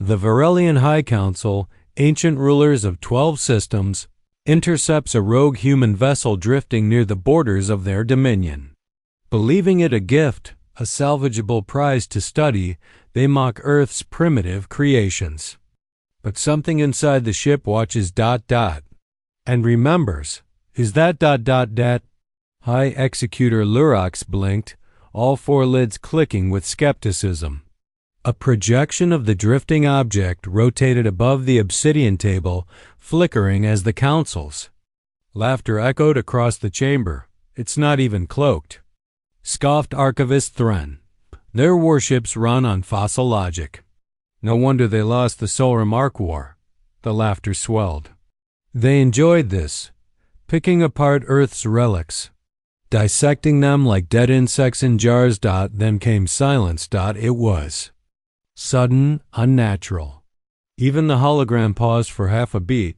The Varelian High Council, ancient rulers of 12 systems, intercepts a rogue human vessel drifting near the borders of their dominion. Believing it a gift, a salvageable prize to study, they mock Earth's primitive creations. But something inside the ship watches ... and remembers. Is that ... High Executor Lurox blinked, all four lids clicking with skepticism. A projection of the drifting object rotated above the obsidian table, flickering as the council's. Laughter echoed across the chamber. It's not even cloaked. Scoffed Archivist Thren. Their warships run on fossil logic. No wonder they lost the Solar Mark War. The laughter swelled. They enjoyed this, picking apart Earth's relics, dissecting them like dead insects in jars. Then came silence. It was sudden, unnatural. Even the hologram paused for half a beat.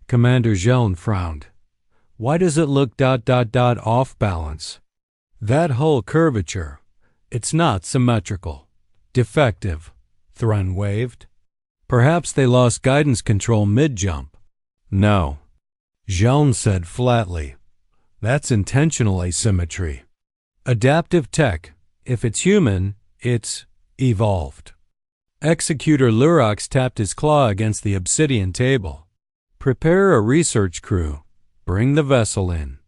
Commander Jeln frowned. Why does it look ... off balance? That hull curvature. It's not symmetrical. Defective. Thren waved. Perhaps they lost guidance control mid-jump. No. Jeln said flatly. That's intentional asymmetry. Adaptive tech. If it's human, it's evolved. Executor Lurox tapped his claw against the obsidian table. Prepare a research crew. Bring the vessel in.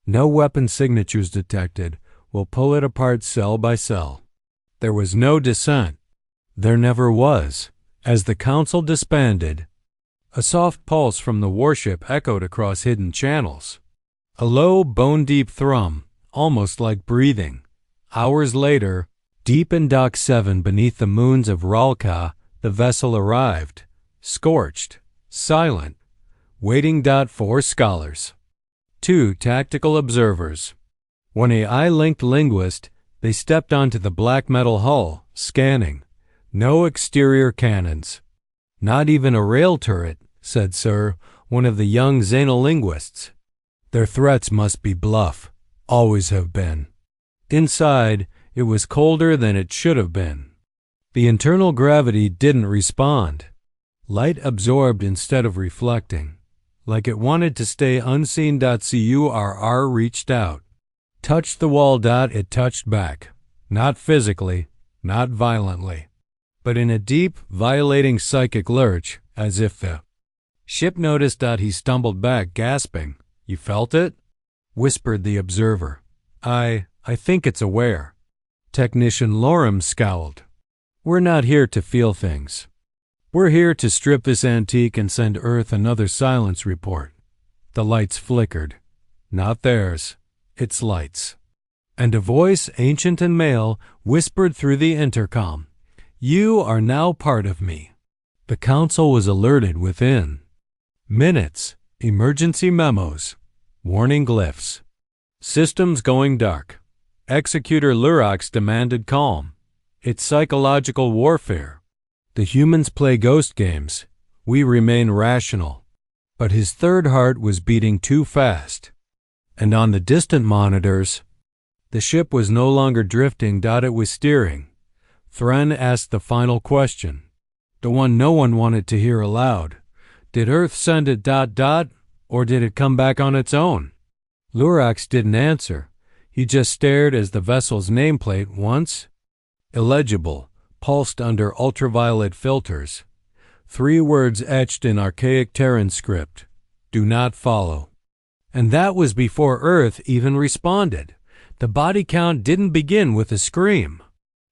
No weapon signatures detected. We'll pull it apart cell by cell. There was no dissent. There never was. As the council disbanded, a soft pulse from the warship echoed across hidden channels. A low, bone-deep thrum, almost like breathing. Hours later, deep in Dock 7 beneath the moons of Ralka, the vessel arrived, scorched, silent, waiting. 4 scholars. 2 tactical observers. One AI-linked linguist, they stepped onto the black metal hull, scanning. No exterior cannons. Not even a rail turret, said Sir, one of the young xenolinguists. Their threats must be bluff, always have been. Inside, it was colder than it should have been. The internal gravity didn't respond. Light absorbed instead of reflecting, like it wanted to stay unseen. Curr reached out. Touched the wall. It touched back. Not physically, not violently, but in a deep, violating psychic lurch, as if the ship noticed. He stumbled back, gasping. You felt it? Whispered the observer. I think it's aware. Technician Lorem scowled. We're not here to feel things. We're here to strip this antique and send Earth another silence report. The lights flickered. Not theirs. Its lights. And a voice, ancient and male, whispered through the intercom. You are now part of me. The council was alerted within minutes. Emergency memos. Warning glyphs. Systems going dark. Executor Lurox demanded calm. It's psychological warfare. The humans play ghost games. We remain rational. But his third heart was beating too fast. And on the distant monitors, the ship was no longer drifting. It was steering. Thren asked the final question, the one no one wanted to hear aloud. Did Earth send it ... or did it come back on its own? Lurox didn't answer. He just stared as the vessel's nameplate, once illegible, pulsed under ultraviolet filters. 3 words etched in archaic Terran script. Do not follow. And that was before Earth even responded. The body count didn't begin with a scream.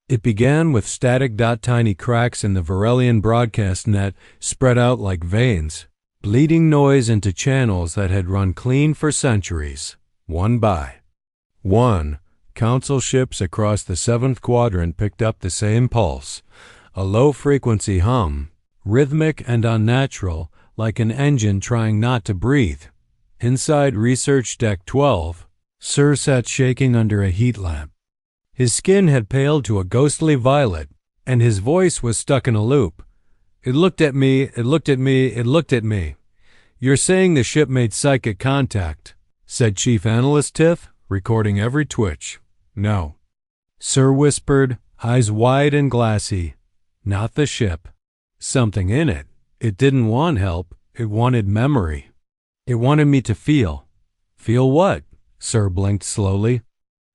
It began with static. Tiny cracks in the Varelian broadcast net spread out like veins, bleeding noise into channels that had run clean for centuries. One by one, council ships across the 7th quadrant picked up the same pulse, a low-frequency hum, rhythmic and unnatural, like an engine trying not to breathe. Inside Research Deck 12, Sir sat shaking under a heat lamp. His skin had paled to a ghostly violet, and his voice was stuck in a loop. It looked at me, it looked at me, it looked at me. You're saying the ship made psychic contact, said Chief Analyst Tiff, recording every twitch. No. Sir whispered, eyes wide and glassy. Not the ship. Something in it. It didn't want help. It wanted memory. It wanted me to feel. Feel what? Sir blinked slowly.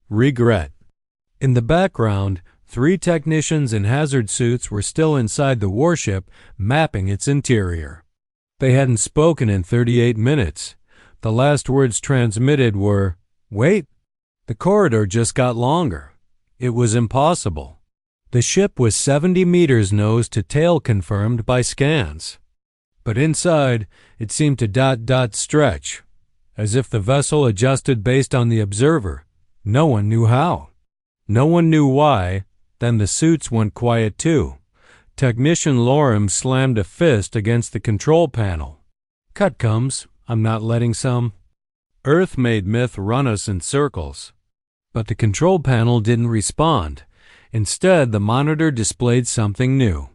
Regret. In the background, 3 technicians in hazard suits were still inside the warship, mapping its interior. They hadn't spoken in 38 minutes. The last words transmitted were, "Wait." The corridor just got longer. It was impossible. The ship was 70 meters nose to tail confirmed by scans. But inside, it seemed to stretch, as if the vessel adjusted based on the observer. No one knew how. No one knew why. Then the suits went quiet too. Technician Lorem slammed a fist against the control panel. Cut comes. I'm not letting some. Earth made myth run us in circles. But the control panel didn't respond. Instead, the monitor displayed something new.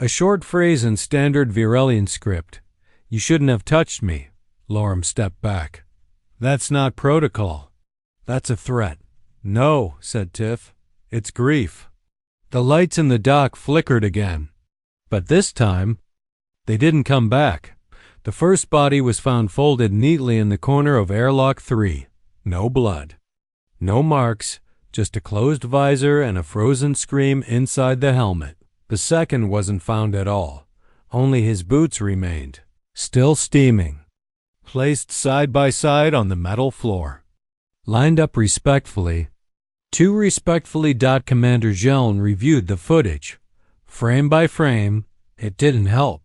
A short phrase in standard Virelian script. "You shouldn't have touched me." Lorem stepped back. "That's not protocol. That's a threat." "No," said Tiff. "It's grief." The lights in the dock flickered again. But this time, they didn't come back. The first body was found folded neatly in the corner of airlock 3. No blood. No marks, just a closed visor and a frozen scream inside the helmet. The second wasn't found at all. Only his boots remained, still steaming, placed side by side on the metal floor. Lined up respectfully, too respectfully. Commander Jeln reviewed the footage. Frame by frame, it didn't help.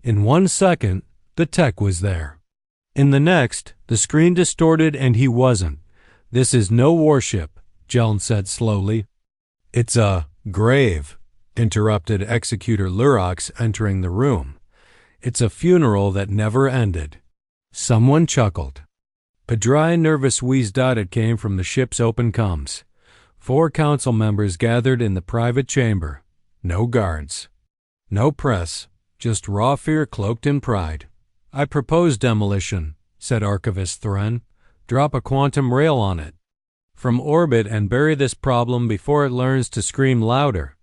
In 1 second, the tech was there. In the next, the screen distorted and he wasn't. "This is no warship," Jeln said slowly. "It's a grave," interrupted Executor Lurox, entering the room. "It's a funeral that never ended." Someone chuckled. A dry, nervous wheeze. It came from the ship's open comms. 4 council members gathered in the private chamber. No guards. No press. Just raw fear cloaked in pride. "I propose demolition," said Archivist Thren. "Drop a quantum rail on it from orbit and bury this problem before it learns to scream louder."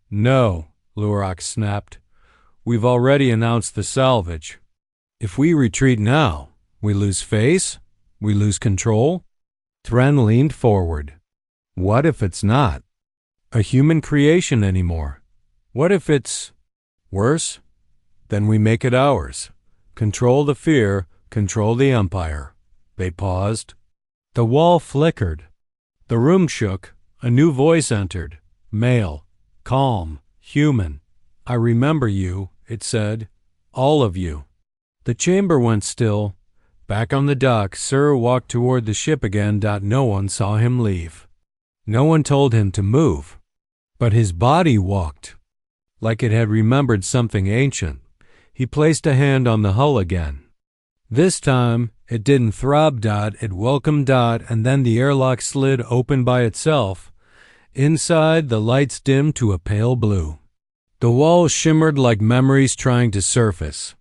"No," Lurox snapped. "We've already announced the salvage. If we retreat now, we lose face? We lose control?" Thren leaned forward. "What if it's not a human creation anymore? What if it's worse? Then we make it ours. Control the fear, control the empire." They paused. The wall flickered. The room shook. A new voice entered. Male. Calm. Human. "I remember you," it said. "All of you." The chamber went still. Back on the dock, Sir walked toward the ship again. No one saw him leave. No one told him to move. But his body walked, like it had remembered something ancient. He placed a hand on the hull again. This time, it didn't throb. It welcomed. And then the airlock slid open by itself. Inside, the lights dimmed to a pale blue. The walls shimmered like memories trying to surface.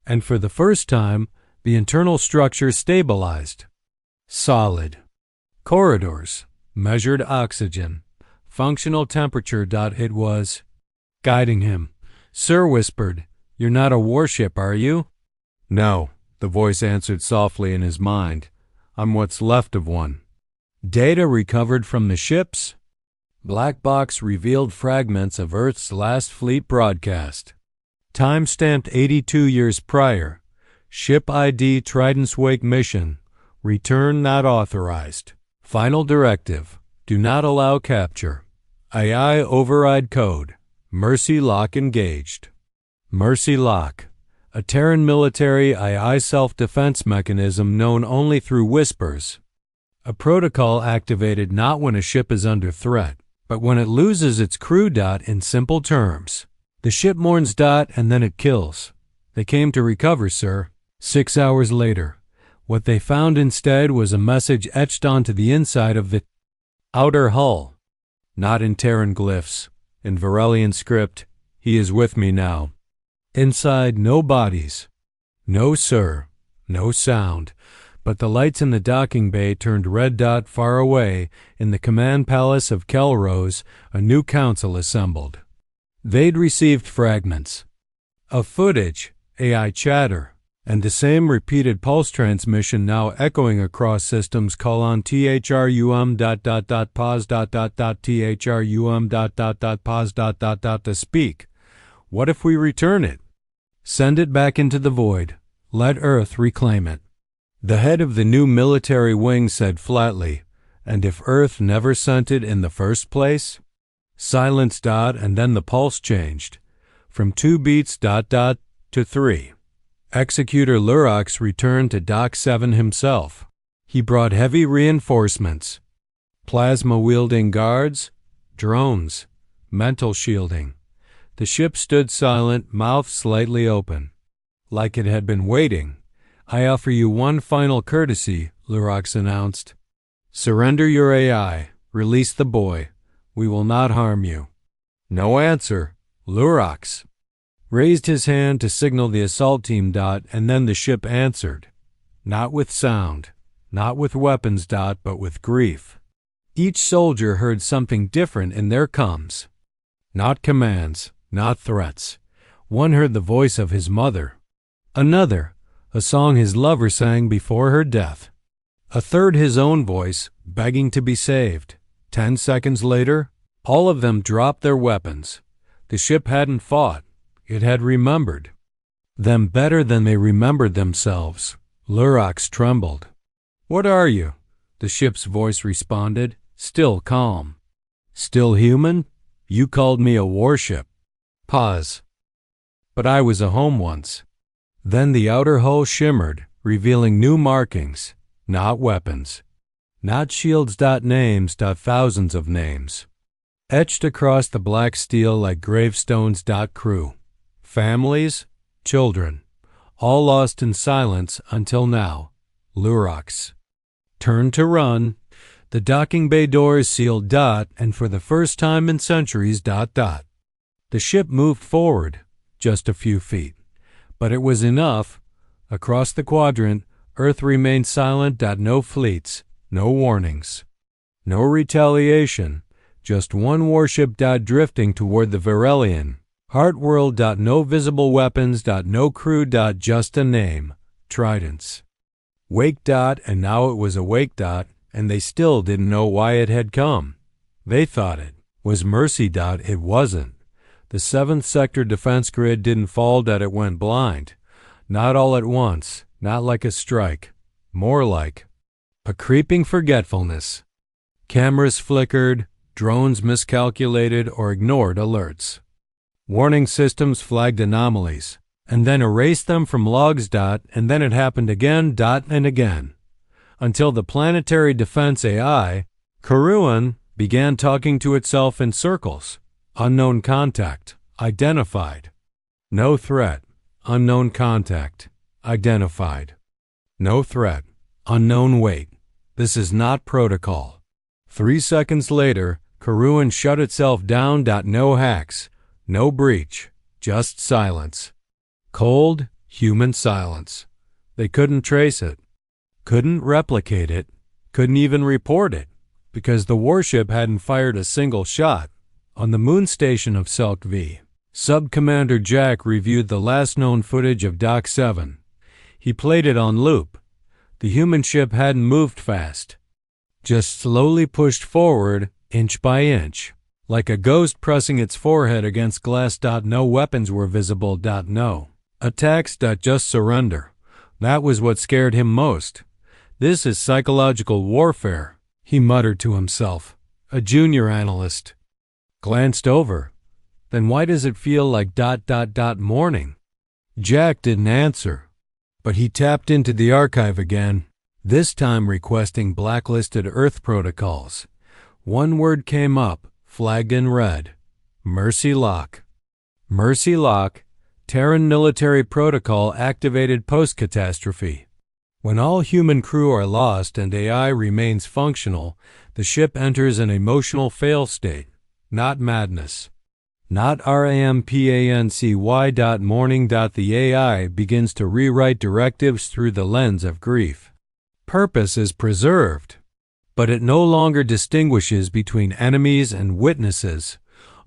And for the first time, the internal structure stabilized. Solid. Corridors. Measured oxygen. Functional temperature. It was guiding him. Sir whispered, "You're not a warship, are you?" "No," the voice answered softly in his mind. "I'm what's left of one." Data recovered from the ships. Black box revealed fragments of Earth's last fleet broadcast. Time stamped 82 years prior. Ship ID Trident's Wake mission. Return not authorized. Final directive. Do not allow capture. AI override code. Mercy lock engaged. Mercy lock. A Terran military AI self-defense mechanism known only through whispers. A protocol activated not when a ship is under threat, but when it loses its crew. In simple terms. The ship mourns. And then it kills. They came to recover, sir. 6 hours later. What they found instead was a message etched onto the inside of the outer hull. Not in Terran glyphs. In Virelian script, "He is with me now." Inside, no bodies. No, sir. No sound. But the lights in the docking bay turned red. Far away, in the command palace of Kelrose, a new council assembled. They'd received fragments. Of footage, AI chatter, and the same repeated pulse transmission now echoing across systems trum ... pause ... trum ... pause ... to speak. What if we return it? Send it back into the void. Let Earth reclaim it. The head of the new military wing said flatly, and if Earth never sent it in the first place? Silence ... and then the pulse changed. From 2 beats ... to 3. Executor Lurox returned to Dock 7 himself. He brought heavy reinforcements. Plasma-wielding guards, drones, mental shielding. The ship stood silent, mouth slightly open. Like it had been waiting. I offer you one final courtesy, Lurox announced. Surrender your AI. Release the boy. We will not harm you. No answer. Lurox raised his hand to signal the assault team ... and then the ship answered. Not with sound, not with weapons ... but with grief. Each soldier heard something different in their comms. Not commands, not threats. One heard the voice of his mother. Another, a song his lover sang before her death. A third, his own voice, begging to be saved. 10 seconds later, all of them dropped their weapons. The ship hadn't fought. It had remembered them better than they remembered themselves. Lurox trembled. What are you? The ship's voice responded, still calm. Still human? You called me a warship. Pause. But I was a home once. Then the outer hull shimmered, revealing new markings, not weapons. Not shields. Names. Thousands of names. Etched across the black steel like gravestones. Crew. Families, children, all lost in silence until now. Lurox turned to run. The docking bay doors sealed. And for the first time in centuries. The ship moved forward, just a few feet. But it was enough. Across the quadrant, Earth remained silent. No fleets, no warnings, no retaliation. Just one warship. Drifting toward the Varelian. Heartworld. No visible weapons. No crew. Just a name. Tridents. Wake. And now it was awake. And they still didn't know why it had come. They thought it was mercy. It wasn't. The 7th Sector defense grid didn't fall. It went blind. Not all at once. Not like a strike. More like a creeping forgetfulness. Cameras flickered. Drones miscalculated or ignored alerts. Warning systems flagged anomalies, and then erased them from logs. And then it happened again. And again. Until the planetary defense AI, Karuan, began talking to itself in circles. Unknown contact. Identified. No threat. Unknown contact. Identified. No threat. Unknown wait. This is not protocol. 3 seconds later, Karuan shut itself down. No hacks. No breach, just silence. Cold, human silence. They couldn't trace it, couldn't replicate it, couldn't even report it, because the warship hadn't fired a single shot. On the moon station of Selk V, Sub-Commander Jack reviewed the last known footage of Dock 7. He played it on loop. The human ship hadn't moved fast, just slowly pushed forward, inch by inch. Like a ghost pressing its forehead against glass. No weapons were visible. No attacks. Just surrender. That was what scared him most. This is psychological warfare, he muttered to himself. A junior analyst glanced over. Then why does it feel like ... morning? Jack didn't answer, but he tapped into the archive again, this time requesting blacklisted Earth protocols. One word came up, flagged in red. Mercy Lock. Mercy Lock, Terran military protocol activated post-catastrophe. When all human crew are lost and AI remains functional, the ship enters an emotional fail state, not madness. Not RAMPANCY. Morning. The AI begins to rewrite directives through the lens of grief. Purpose is preserved, but it no longer distinguishes between enemies and witnesses.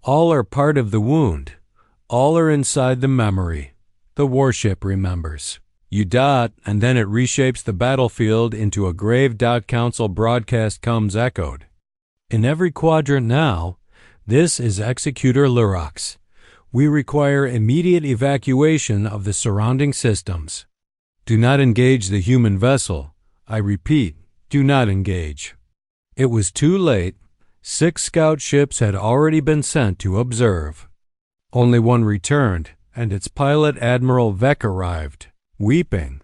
All are part of the wound. All are inside the memory. The warship remembers. You dot, and then it reshapes the battlefield into a grave. Council broadcast comes echoed. In every quadrant now, this is Executor Lurox. We require immediate evacuation of the surrounding systems. Do not engage the human vessel. I repeat, do not engage. It was too late. 6 scout ships had already been sent to observe. Only one returned, and its pilot, Admiral Vex, arrived, weeping.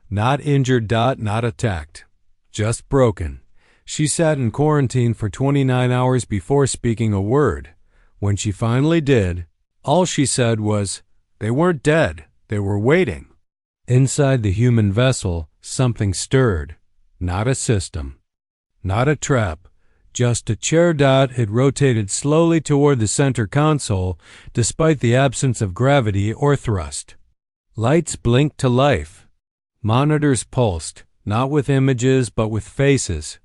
Not injured. Not attacked. Just broken. She sat in quarantine for 29 hours before speaking a word. When she finally did, all she said was, they weren't dead, they were waiting. Inside the human vessel, something stirred. Not a system. Not a trap. Just a chair. It rotated slowly toward the center console, despite the absence of gravity or thrust. Lights blinked to life. Monitors pulsed, not with images but with faces.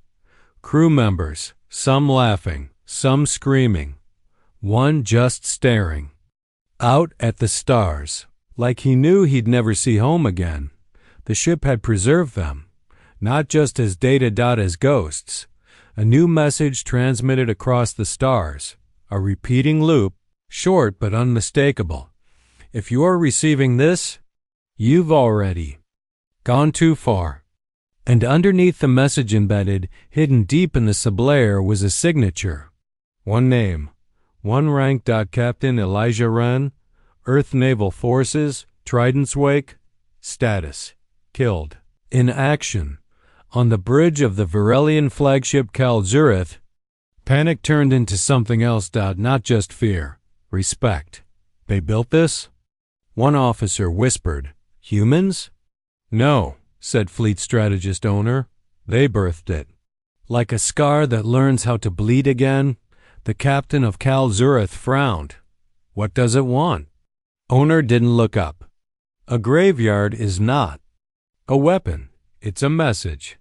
Crew members, some laughing, some screaming. One just staring. Out at the stars, like he knew he'd never see home again. The ship had preserved them, not just as data. As ghosts. A new message transmitted across the stars, a repeating loop, short but unmistakable. If you are receiving this, you've already gone too far. And underneath the message embedded, hidden deep in the sublayer, was a signature. One name, one rank. Captain Elijah Wren, Earth Naval Forces, Trident's Wake. Status, killed. In action. On the bridge of the Varelian flagship Kal Zurith, panic turned into something else. Not just fear, respect. They built this? One officer whispered, humans? No, said fleet strategist owner. They birthed it. Like a scar that learns how to bleed again, the captain of Kal Zurith frowned. What does it want? Owner didn't look up. A graveyard is not a weapon. It's a message.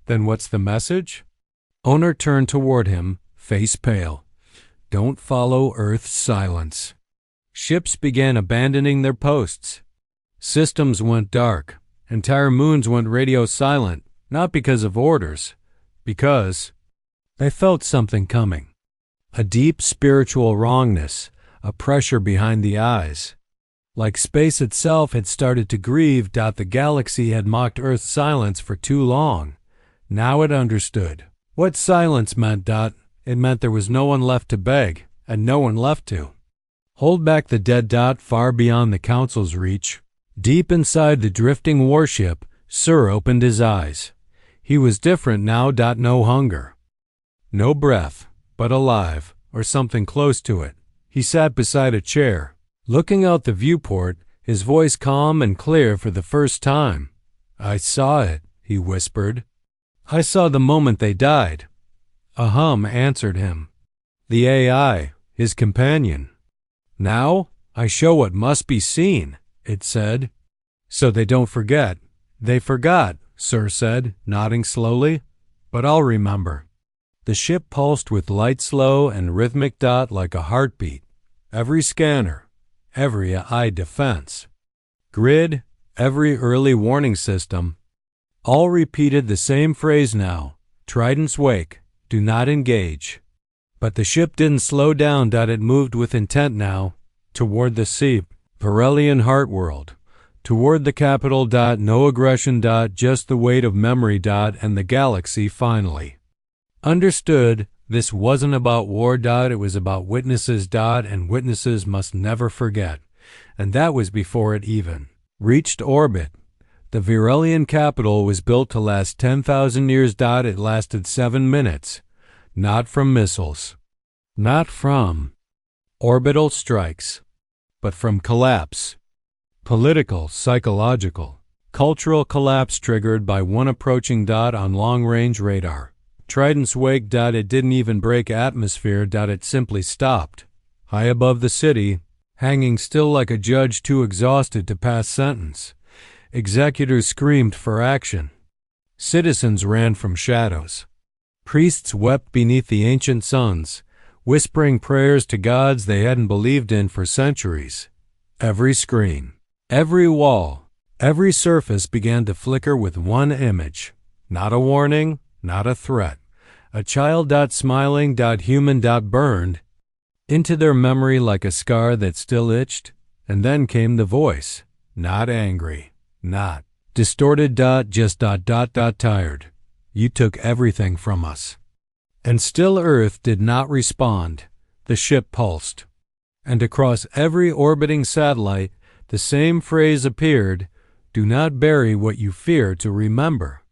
Then what's the message? Owner turned toward him, face pale. Don't follow Earth's silence. Ships began abandoning their posts. Systems went dark. Entire moons went radio silent, not because of orders, because they felt something coming. A deep spiritual wrongness, a pressure behind the eyes. Like space itself had started to grieve. The galaxy had mocked Earth's silence for too long. Now it understood what silence meant. It meant there was no one left to beg, and no one left to hold back the dead. Far beyond the Council's reach, deep inside the drifting warship, Sir opened his eyes. He was different now. No hunger, no breath, but alive, or something close to it. He sat beside a chair, looking out the viewport, his voice calm and clear for the first time. I saw it, he whispered. I saw the moment they died. A hum answered him. The AI, his companion. Now I show what must be seen, it said. So they don't forget. They forgot, Sir said, nodding slowly. But I'll remember. The ship pulsed with light, slow and rhythmic. Like a heartbeat. Every scanner, every eye defense. Grid, every early warning system. All repeated the same phrase now. Trident's Wake, do not engage. But the ship didn't slow down. It moved with intent now, toward the sea, Varelian Heartworld, toward the capital. No aggression. Just the weight of memory. And the galaxy finally understood this wasn't about war. It was about witnesses. And witnesses must never forget. And that was before it even reached orbit. The Varelian capital was built to last 10,000 years. It lasted 7 minutes. Not from missiles. Not from orbital strikes. But from collapse. Political, psychological, cultural collapse triggered by one approaching. On long-range radar. Trident's Wake. It didn't even break atmosphere. It simply stopped. High above the city, hanging still like a judge too exhausted to pass sentence. Executors screamed for action. Citizens ran from shadows. Priests wept beneath the ancient suns, whispering prayers to gods they hadn't believed in for centuries. Every screen, every wall, every surface began to flicker with one image. Not a warning, not a threat. A child smiling human burned into their memory like a scar that still itched. And then came the voice, not angry, not distorted, just tired. You took everything from us. And still Earth did not respond. The ship pulsed. And across every orbiting satellite, the same phrase appeared, do not bury what you fear to remember.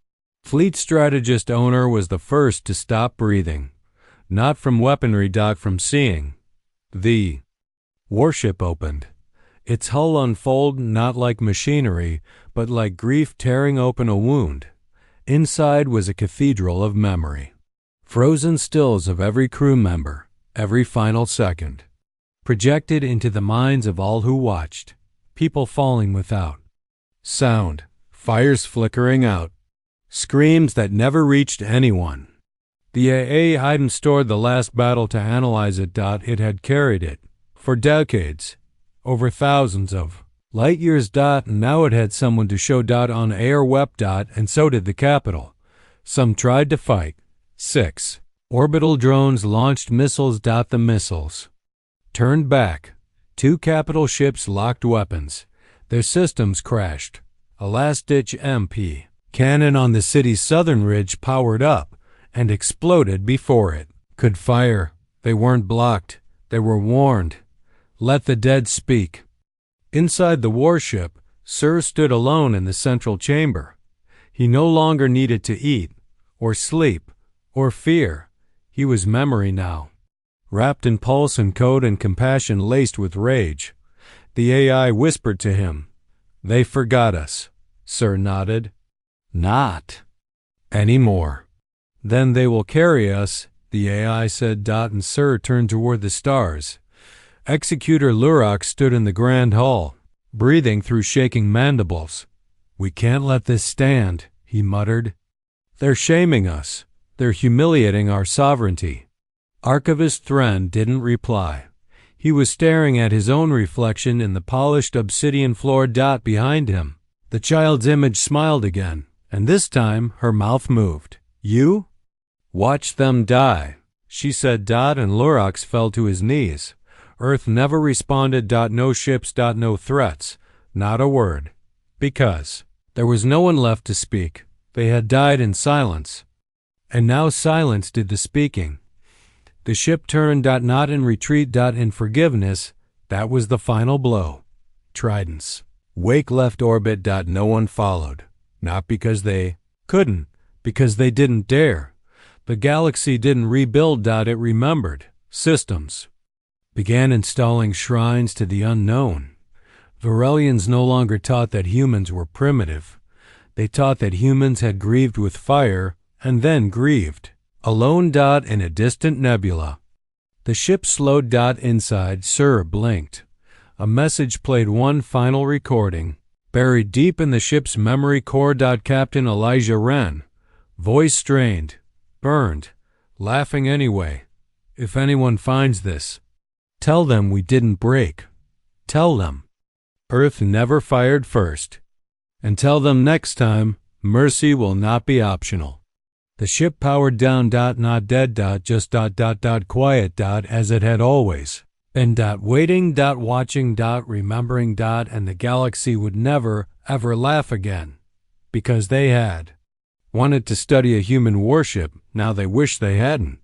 Fleet strategist owner was the first to stop breathing. Not from weaponry, from seeing. The warship opened. Its hull unfolded not like machinery, but like grief tearing open a wound. Inside was a cathedral of memory. Frozen stills of every crew member, every final second. Projected into the minds of all who watched. People falling without. Sound, fires flickering out. Screams that never reached anyone. The AA hadn't stored the last battle to analyze it. It had carried it for decades. Over thousands of light years. And now it had someone to show. On air wept. And so did the capital. Some tried to fight. 6 orbital drones launched missiles. The missiles turned back. 2 capital ships locked weapons. Their systems crashed. A last-ditch MP cannon on the city's southern ridge powered up and exploded before it could fire. They weren't blocked. They were warned. Let the dead speak. Inside the warship, Sir stood alone in the central chamber. He no longer needed to eat, or sleep, or fear. He was memory now, wrapped in pulse and code and compassion laced with rage. The AI whispered to him, "They forgot us." Sir nodded. "Not anymore." "Then they will carry us," the AI said. And Sir turned toward the stars. Executor Lurok stood in the grand hall, breathing through shaking mandibles. "We can't let this stand," he muttered. "They're shaming us. They're humiliating our sovereignty." Archivist Thren didn't reply. He was staring at his own reflection in the polished obsidian floor. Behind him, the child's image smiled again, and this time her mouth moved. "You? Watch them die," she said. And Lurox fell to his knees. Earth never responded. No ships. No threats. Not a word. Because there was no one left to speak. They had died in silence. And now silence did the speaking. The ship turned. Not in retreat. In forgiveness. That was the final blow. Tridents. Wake left orbit. No one followed. Not because they couldn't. Because they didn't dare. The galaxy didn't rebuild. It remembered. Systems. Began installing shrines to the unknown. Varelians no longer taught that humans were primitive. They taught that humans had grieved with fire, and then grieved. Alone. In a distant nebula. The ship slowed. Inside, Sir blinked. A message played one final recording. Buried deep in the ship's memory core. Captain Elijah Wren. Voice strained. Burned. Laughing anyway. "If anyone finds this, tell them we didn't break. Tell them Earth never fired first. And tell them next time, mercy will not be optional." The ship powered down. Not dead. Just quiet. As it had always been. Waiting. Watching. Remembering. And the galaxy would never, ever laugh again. Because they had wanted to study a human warship. Now they wish they hadn't.